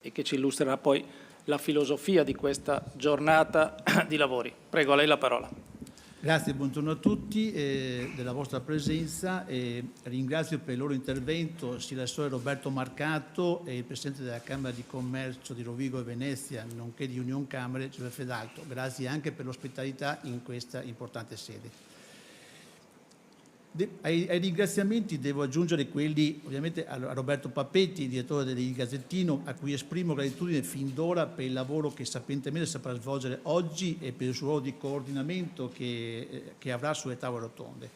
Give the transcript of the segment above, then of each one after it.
e che ci illustrerà poi la filosofia di questa giornata di lavori. Prego, a lei la parola. Grazie, buongiorno a tutti della vostra presenza e ringrazio per il loro intervento sia l'assessore Roberto Marcato e il Presidente della Camera di Commercio di Rovigo e Venezia, nonché di Union Camere, Giuseppe Fedalto. Grazie anche per l'ospitalità in questa importante sede. Ai ringraziamenti devo aggiungere quelli ovviamente a Roberto Papetti, direttore del Gazzettino, a cui esprimo gratitudine fin d'ora per il lavoro che sapientemente saprà svolgere oggi e per il suo ruolo di coordinamento che avrà sulle tavole rotonde.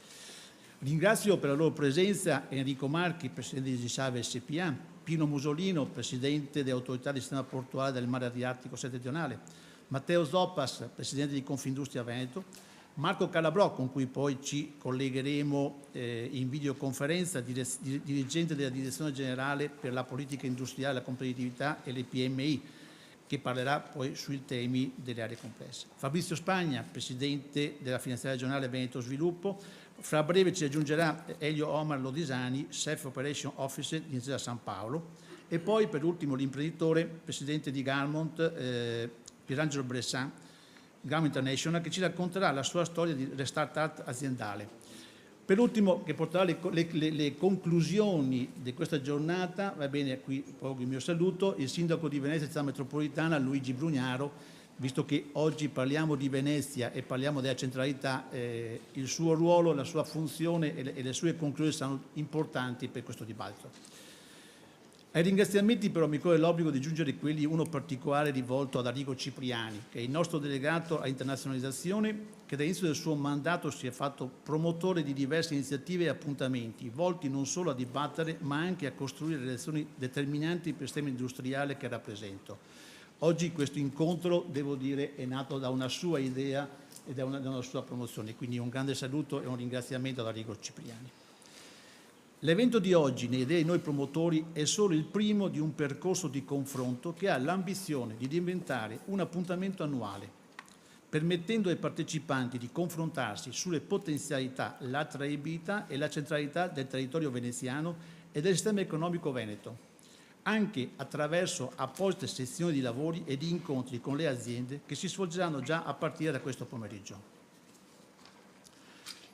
Ringrazio per la loro presenza Enrico Marchi, Presidente di Gisave SPA, Pino Musolino, Presidente dell'Autorità di Sistema Portuale del Mare Adriatico settentrionale, Matteo Zoppas, Presidente di Confindustria Veneto, Marco Calabrò, con cui poi ci collegheremo in videoconferenza, dirigente della Direzione Generale per la Politica Industriale, la Competitività e le PMI, che parlerà poi sui temi delle aree complesse. Fabrizio Spagna, Presidente della Finanziaria Regionale Veneto Sviluppo. Fra breve ci aggiungerà Elio Omar Lodisani, Chef Operation Officer di Intesa San Paolo. E poi per ultimo l'imprenditore, Presidente di Galmont, Pierangelo Bressan, Gam International, che ci racconterà la sua storia di restart aziendale. Per ultimo, che porterà le conclusioni di questa giornata, va bene, qui proprio il mio saluto, il Sindaco di Venezia Città Metropolitana, Luigi Brugnaro, visto che oggi parliamo di Venezia e parliamo della centralità, il suo ruolo, la sua funzione e le sue conclusioni saranno importanti per questo dibattito. Ai ringraziamenti però mi corre l'obbligo di aggiungere quelli uno particolare rivolto ad Arrigo Cipriani, che è il nostro delegato a internazionalizzazione, che dall'inizio del suo mandato si è fatto promotore di diverse iniziative e appuntamenti, volti non solo a dibattere ma anche a costruire relazioni determinanti per il sistema industriale che rappresento. Oggi questo incontro, devo dire, è nato da una sua idea e da una sua promozione, quindi un grande saluto e un ringraziamento ad Arrigo Cipriani. L'evento di oggi, nelle idee di noi promotori, è solo il primo di un percorso di confronto che ha l'ambizione di diventare un appuntamento annuale, permettendo ai partecipanti di confrontarsi sulle potenzialità, l'attraibilità e la centralità del territorio veneziano e del sistema economico veneto, anche attraverso apposite sezioni di lavori e di incontri con le aziende che si svolgeranno già a partire da questo pomeriggio.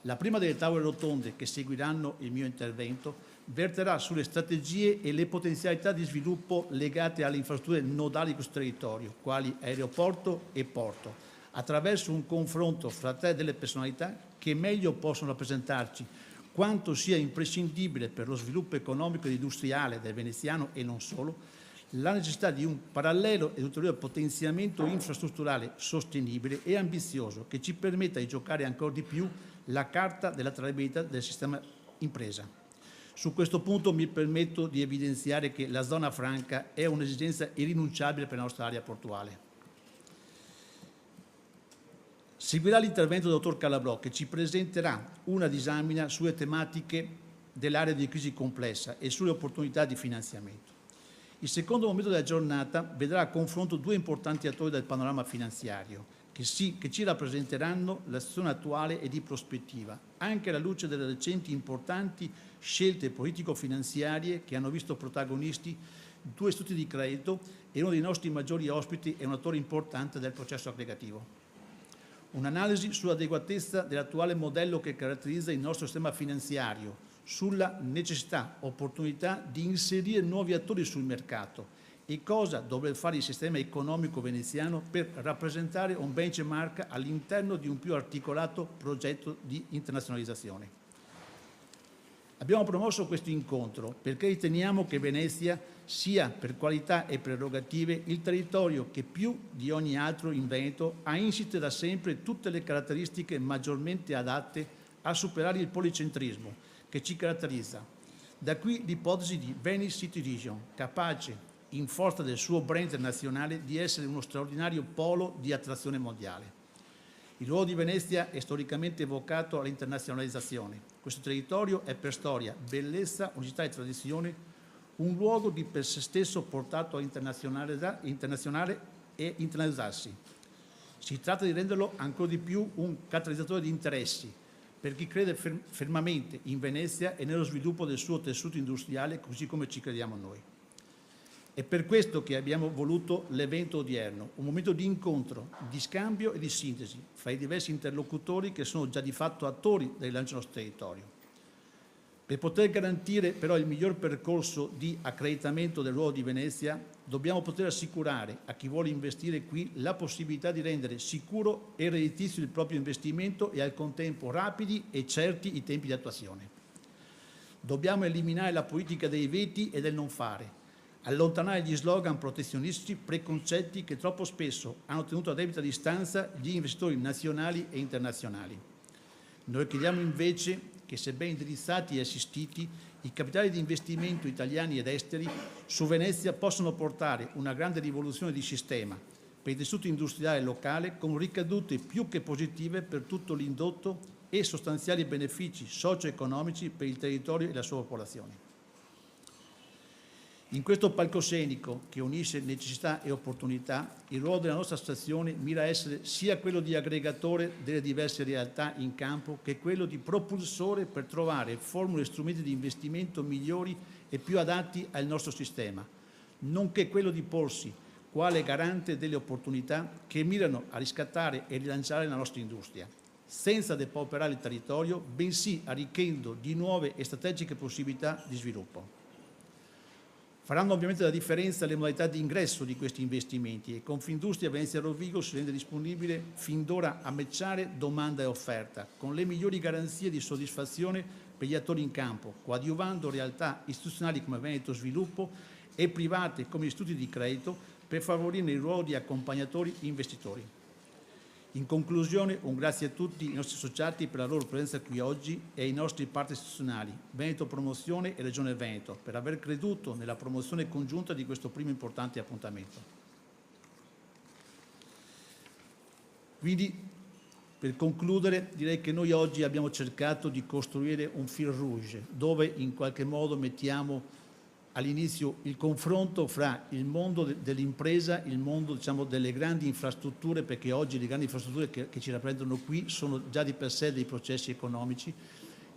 La prima delle tavole rotonde che seguiranno il mio intervento verterà sulle strategie e le potenzialità di sviluppo legate alle infrastrutture nodali di questo territorio, quali aeroporto e porto, attraverso un confronto fra tre delle personalità che meglio possono rappresentarci quanto sia imprescindibile per lo sviluppo economico ed industriale del veneziano e non solo, la necessità di un parallelo ed ulteriore potenziamento infrastrutturale sostenibile e ambizioso che ci permetta di giocare ancora di più la carta della traiabilità del sistema impresa. Su questo punto mi permetto di evidenziare che la zona franca è un'esigenza irrinunciabile per la nostra area portuale. Seguirà l'intervento del dottor Calabrò, che ci presenterà una disamina sulle tematiche dell'area di crisi complessa e sulle opportunità di finanziamento. Il secondo momento della giornata vedrà a confronto due importanti attori del panorama finanziario che ci rappresenteranno la situazione attuale e di prospettiva, anche alla luce delle recenti importanti scelte politico-finanziarie che hanno visto protagonisti due istituti di credito e uno dei nostri maggiori ospiti è un attore importante del processo aggregativo. Un'analisi sull'adeguatezza dell'attuale modello che caratterizza il nostro sistema finanziario, sulla necessità, opportunità di inserire nuovi attori sul mercato e cosa dovrebbe fare il sistema economico veneziano per rappresentare un benchmark all'interno di un più articolato progetto di internazionalizzazione. Abbiamo promosso questo incontro perché riteniamo che Venezia sia, per qualità e prerogative, il territorio che più di ogni altro in Veneto ha insite da sempre tutte le caratteristiche maggiormente adatte a superare il policentrismo che ci caratterizza. Da qui l'ipotesi di Venice City Region, capace, in forza del suo brand nazionale, di essere uno straordinario polo di attrazione mondiale. Il ruolo di Venezia è storicamente evocato all'internazionalizzazione. Questo territorio è per storia, bellezza, unicità e tradizione un luogo di per sé stesso portato a internazionale e internalizzarsi. Si tratta di renderlo ancora di più un catalizzatore di interessi per chi crede fermamente in Venezia e nello sviluppo del suo tessuto industriale, così come ci crediamo noi. È per questo che abbiamo voluto l'evento odierno, un momento di incontro, di scambio e di sintesi fra i diversi interlocutori che sono già di fatto attori del rilancio del nostro territorio. Per poter garantire però il miglior percorso di accreditamento del ruolo di Venezia, dobbiamo poter assicurare a chi vuole investire qui la possibilità di rendere sicuro e redditizio il proprio investimento e al contempo rapidi e certi i tempi di attuazione. Dobbiamo eliminare la politica dei veti e del non fare, allontanare gli slogan protezionistici preconcetti che troppo spesso hanno tenuto a debita distanza gli investitori nazionali e internazionali. Noi chiediamo invece che, se ben indirizzati e assistiti, i capitali di investimento italiani ed esteri su Venezia possano portare una grande rivoluzione di sistema per il tessuto industriale locale, con ricadute più che positive per tutto l'indotto e sostanziali benefici socio-economici per il territorio e la sua popolazione. In questo palcoscenico che unisce necessità e opportunità, il ruolo della nostra stazione mira a essere sia quello di aggregatore delle diverse realtà in campo che quello di propulsore per trovare formule e strumenti di investimento migliori e più adatti al nostro sistema, nonché quello di porsi quale garante delle opportunità che mirano a riscattare e rilanciare la nostra industria, senza depauperare il territorio, bensì arricchendo di nuove e strategiche possibilità di sviluppo. Faranno ovviamente la differenza le modalità di ingresso di questi investimenti e Confindustria Venezia Rovigo si rende disponibile fin d'ora a matchare domanda e offerta con le migliori garanzie di soddisfazione per gli attori in campo, coadiuvando realtà istituzionali come Veneto Sviluppo e private come istituti di credito per favorire il ruolo di accompagnatori investitori. In conclusione, un grazie a tutti i nostri associati per la loro presenza qui oggi e ai nostri partner istituzionali, Veneto Promozione e Regione Veneto, per aver creduto nella promozione congiunta di questo primo importante appuntamento. Quindi, per concludere, direi che noi oggi abbiamo cercato di costruire un fil rouge, dove in qualche modo mettiamo all'inizio il confronto fra il mondo dell'impresa, il mondo, diciamo, delle grandi infrastrutture, perché oggi le grandi infrastrutture che ci rappresentano qui sono già di per sé dei processi economici,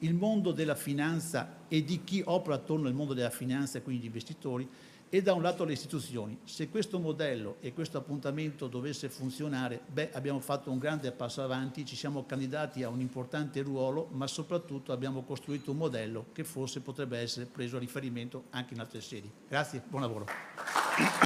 il mondo della finanza e di chi opera attorno al mondo della finanza, quindi gli investitori, e da un lato le istituzioni. Se questo modello e questo appuntamento dovesse funzionare, abbiamo fatto un grande passo avanti, ci siamo candidati a un importante ruolo, ma soprattutto abbiamo costruito un modello che forse potrebbe essere preso a riferimento anche in altre sedi. Grazie, buon lavoro.